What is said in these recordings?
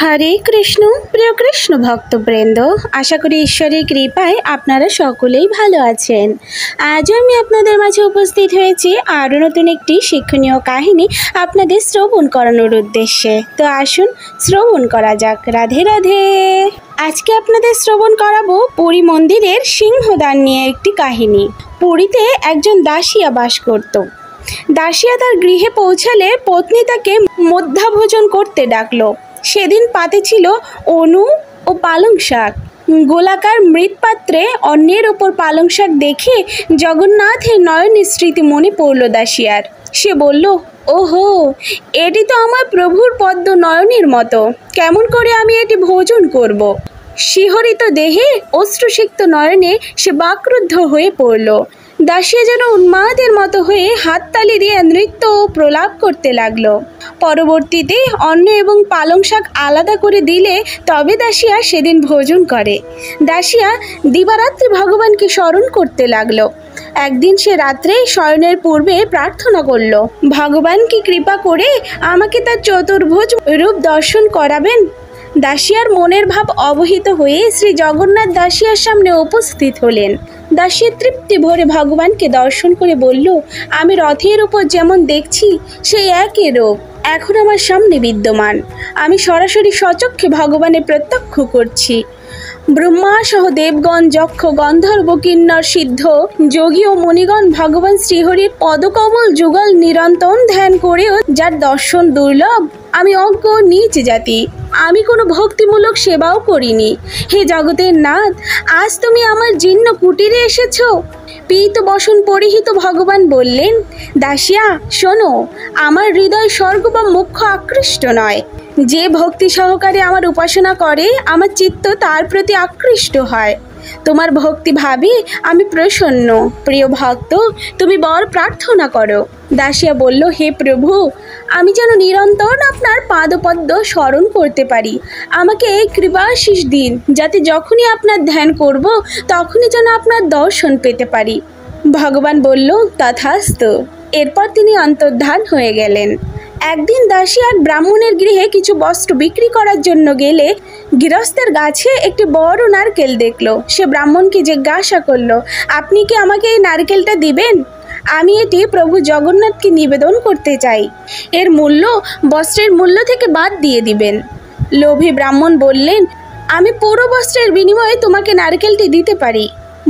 হরে কৃষ্ণ। প্রিয় কৃষ্ণ ভক্তবৃন্দ, আশা করি ঈশ্বরের কৃপায় আপনারা সকলেই ভালো আছেন। আজও আমি আপনাদের মাঝে উপস্থিত হয়েছি আরও নতুন একটি শিক্ষণীয় কাহিনী আপনাদের শ্রবণ করানোর উদ্দেশ্যে। তো আসুন শ্রবণ করা যাক। রাধে রাধে। আজকে আপনাদের শ্রবণ করাবো পুরী মন্দিরের সিংহদ্বার নিয়ে একটি কাহিনী। পুরীতে একজন দাসিয়া বাস করত। দাসিয়া তার গৃহে পৌঁছালে পত্নী তাকে মধ্যাভোজন করতে ডাকলো। সেদিন পাতে ছিল অনু ও পালং শাক। গোলাকার মৃৎপাত্রে অন্যের ওপর পালং শাক দেখে জগন্নাথের নয়নের স্মৃতি মনে পড়ল দাসিয়ার। সে বলল, ওহো, এটি তো আমার প্রভুর পদ্ম নয়নের মতো। কেমন করে আমি এটি ভোজন করব? শিহরিত দেহে অশ্রুসিক্ত নয়নে সে বাক্রুদ্ধ হয়ে পড়ল। দাসিয়া যেন উন্মাদের মতো হয়ে হাততালি দিয়ে নৃত্য ও প্রলাপ করতে লাগলো। পরবর্তীতে অন্ন এবং পালং শাক আলাদা করে দিলে তবে দাসিয়া সেদিন ভোজন করে। দাসিয়া দিবারাত্রি ভগবানকে স্মরণ করতে লাগলো। একদিন সে রাত্রে শয়নের পূর্বে প্রার্থনা করল, ভগবান কি কৃপা করে আমাকে তার চতুর্ভুজ রূপ দর্শন করাবেন। দাসিয়ার মনের ভাব অবহিত হয়ে শ্রী জগন্নাথ দাসিয়ার সামনে উপস্থিত হলেন। দাসিয়া তৃপ্তি ভরে ভগবানকে দর্শন করে বলল, আমি রথের উপর যেমন দেখছি সেই একই রূপ এখন আমার সামনে বিদ্যমান। আমি সরাসরি স্বচক্ষে ভগবানের প্রত্যক্ষ করছি। ব্রহ্মা সহ দেবগণ, যক্ষ, গন্ধর্ব, কিন্নর, সিদ্ধ, যোগী ও মুনিগণ ভগবান শ্রীহরির পদকমল যুগল নিরন্তর ধ্যান করেও যার দর্শন দুর্লভ। আমি অজ্ঞ নীচ জাতি, আমি কোনো ভক্তিমূলক সেবাও করিনি। হে জগতের নাথ, আজ তুমি আমার জীর্ণ কুটিরে এসেছ। পীত বসন পরিহিত ভগবান বললেন, দাসিয়া শোনো, আমার হৃদয় স্বর্গ বা মোক্ষ আকৃষ্ট নয়। যে ভক্তি সহকারে আমার উপাসনা করে আমার চিত্ত তার প্রতি আকৃষ্ট হয়। তোমার ভক্তি ভাবে আমি প্রসন্ন। প্রিয় ভক্ত, তুমি বর প্রার্থনা করো। দাসিয়া বলল, হে প্রভু, আমি যেন নিরন্তর আপনার পাদপদ্ম স্মরণ করতে পারি। আমাকে এই কৃপাশীষ দিন, যাতে যখনই আপনার ধ্যান করব তখনই যেন আপনার দর্শন পেতে পারি। ভগবান বলল, তথাস্তু। এরপর তিনি অন্তর্ধান হয়ে গেলেন। একদিন দাসী এক ব্রাহ্মণের গৃহে কিছু বস্ত্র বিক্রি করার জন্য গেলে গৃহস্থের গাছে একটি বড় নারকেল দেখলো। সে ব্রাহ্মণকে জিজ্ঞাসা করলো, আপনি কি আমাকে এই নারকেলটা দিবেন? আমি এটি প্রভু জগন্নাথকে নিবেদন করতে চাই। এর মূল্য বস্ত্রের মূল্য থেকে বাদ দিয়ে দিবেন। লোভী ব্রাহ্মণ বললেন, আমি পুরো বস্ত্রের বিনিময়ে তোমাকে নারকেলটি দিতে পারি।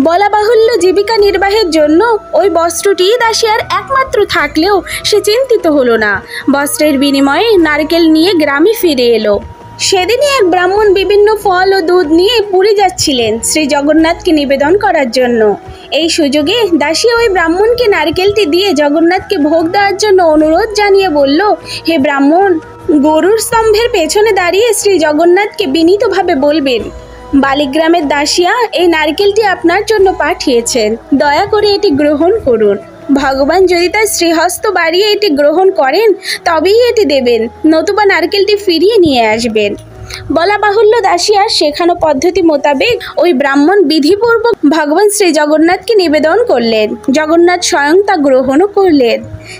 বলা বাহুল্য, জীবিকা নির্বাহের জন্য ওই বস্ত্রটি দাসিয়ার একমাত্র থাকলেও সে চিন্তিত হলো না। বস্ত্রের বিনিময়ে নারকেল নিয়ে গ্রামে ফিরে এলো। সেদিনই এক ব্রাহ্মণ বিভিন্ন ফল ও দুধ নিয়ে পুরী যাচ্ছিলেন শ্রী জগন্নাথকে নিবেদন করার জন্য। এই সুযোগে দাসী ওই ব্রাহ্মণকে নারকেলটি দিয়ে জগন্নাথকে ভোগ দেওয়ার জন্য অনুরোধ জানিয়ে বলল, হে ব্রাহ্মণ, গরুর স্তম্ভের পেছনে দাঁড়িয়ে শ্রী জগন্নাথকে বিনীতভাবে বলবেন, বালিগ্রামের দাসিয়া এই নারকেলটি আপনার জন্য পাঠিয়েছেন, দয়া করে এটি গ্রহণ করুন। ভগবান যদি তার শ্রীহস্ত বাড়িয়ে এটি গ্রহণ করেন তবেই এটি দেবেন, নতুবা নারকেলটি ফিরিয়ে নিয়ে আসবেন। বলা বাহুল্য, দাসিয়ার শেখানো পদ্ধতি মোতাবেক ওই ব্রাহ্মণ বিধিপূর্বক ভগবান শ্রী জগন্নাথকে নিবেদন করলেন। জগন্নাথ স্বয়ং তা গ্রহণও করলেন।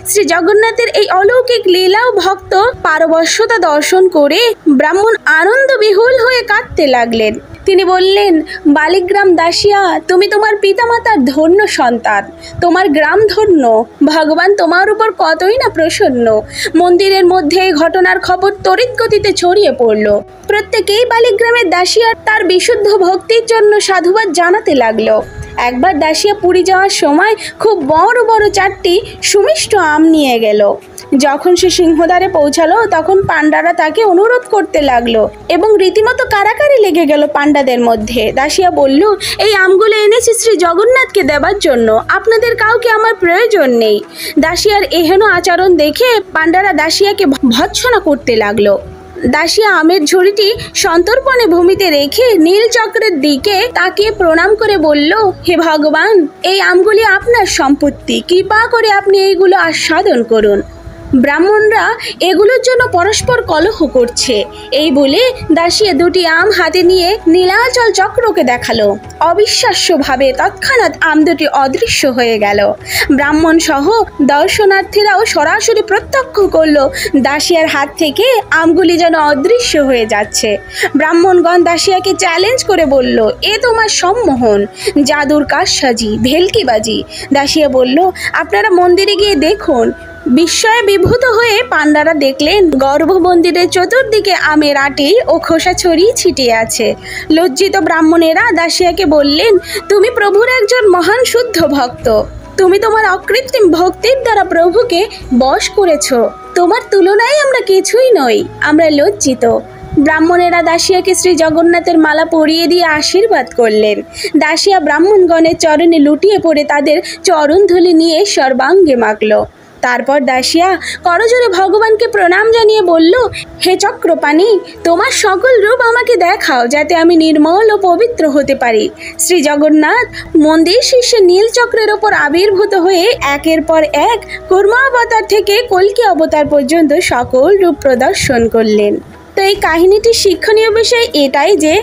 শ্রী জগন্নাথের এই অলৌকিক লীলা ও ভক্ত পারবশ্যতা দর্শন করে ব্রাহ্মণ আনন্দ বিহুল হয়ে কাঁদতে লাগলেন। তিনি বললেন, বালিগ্রাম দাসিয়া, তুমি তোমার পিতামাতার ধন্য সন্তান, তোমার গ্রাম ধন্য। ভগবান তোমার উপর কতই না প্রসন্ন। মন্দিরের মধ্যে এই ঘটনার খবর তড়িৎ গতিতে ছড়িয়ে পড়ল। প্রত্যেকেই বালিগ্রামের দাসিয়ার তার বিশুদ্ধ ভক্তির জন্য সাধুবাদ জানাতে লাগলো। একবার দাসিয়া পুরী যাওয়ার সময় খুব বড় বড় 4টি সুমিষ্ট আম নিয়ে গেল। যখন সে সিংহদ্বারে পৌঁছালো তখন পাণ্ডারা তাকে অনুরোধ করতে লাগলো এবং রীতিমতো কারাকারি লেগে গেল পাণ্ডাদের মধ্যে। দাসিয়া বলল, এই আমগুলো এনেছি শ্রী জগন্নাথকে দেবার জন্য, আপনাদের কাউকে আমার প্রয়োজন নেই। দাসিয়ার এহেন আচরণ দেখে পাণ্ডারা দাসিয়াকে ভৎসনা করতে লাগলো। দাসিয়া আমের ঝুড়িটি সন্তর্পণে ভূমিতে রেখে নীল চক্রের দিকে তাকিয়ে প্রণাম করে বলল, হে ভগবান, এই আমগুলি আপনার সম্পত্তি, কৃপা করে আপনি এইগুলো আস্বাদন করুন। ব্রাহ্মণরা এগুলোর জন্য পরস্পর কলহ করছে। এই বলে দাসিয়া দুটি আম হাতে নিয়ে নীলাচল চক্রকে দেখালো। অবিশ্বাস্যভাবে তৎক্ষণাৎ আম দুটি অদৃশ্য হয়ে গেল। ব্রাহ্মণ সহ দর্শনার্থীরাও সরাসরি প্রত্যক্ষ করলো দাসিয়ার হাত থেকে আমগুলি যেন অদৃশ্য হয়ে যাচ্ছে। ব্রাহ্মণগণ দাসিয়াকে চ্যালেঞ্জ করে বলল, এ তোমার সম্মোহন, জাদুর কারসাজি, ভেলকিবাজি। দাসিয়া বলল, আপনারা মন্দিরে গিয়ে দেখুন। বিস্ময়ে বিভূত হয়ে পাণ্ডারা দেখলেন গর্ভমন্দিরের চতুর্দিকে আমের আটি ও খোসা ছড়িয়ে ছিটিয়ে আছে। লজ্জিত ব্রাহ্মণেরা দাসিয়াকে বললেন, তুমি প্রভুর একজন মহান শুদ্ধ ভক্ত। তুমি তোমার অকৃত্রিম ভক্তির দ্বারা প্রভুকে বশ করেছ। তোমার তুলনায় আমরা কিছুই নই, আমরা লজ্জিত। ব্রাহ্মণেরা দাসিয়াকে শ্রী জগন্নাথের মালা পরিয়ে দিয়ে আশীর্বাদ করলেন। দাসিয়া ব্রাহ্মণগণের চরণে লুটিয়ে পড়ে তাদের চরণধূলি নিয়ে সর্বাঙ্গে মাখল। তারপর দাসিয়া করজোড়ে ভগবানকে প্রণাম জানিয়ে বলল, হে চক্রপাণি, তোমার সকল রূপ আমাকে দেখাও, যাতে আমি নির্মল ও পবিত্র হতে পারি। শ্রী জগন্নাথ মন্দির শীর্ষে নীল চক্রের ওপর আবির্ভূত হয়ে একের পর এক কুর্ম অবতার থেকে কল্কি অবতার পর্যন্ত সকল রূপ প্রদর্শন করলেন। তো এই কাহিনীটির শিক্ষণীয় বিষয় এটাই যে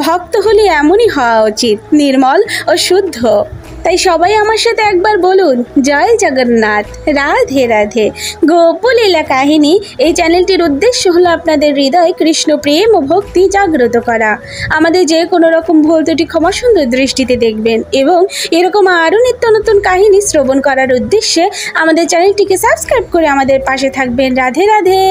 ভক্ত হলে এমনই হওয়া উচিত, নির্মল ও শুদ্ধ। তাই সবাই আমার সাথে একবার বলুন, জয় জগন্নাথ, রাধে রাধে। গোপলীলা কাহিনী এই চ্যানেলটির উদ্দেশ্য হলো আপনাদের হৃদয়ে কৃষ্ণ প্রেম ও ভক্তি জাগ্রত করা। আমাদের যে কোনো রকম ভুল ত্রুটি ক্ষমা সুন্দর দৃষ্টিতে দেখবেন এবং এরকম আরও নিত্য নতুন কাহিনী শ্রবণ করার উদ্দেশ্যে আমাদের চ্যানেলটিকে সাবস্ক্রাইব করে আমাদের পাশে থাকবেন। রাধে রাধে।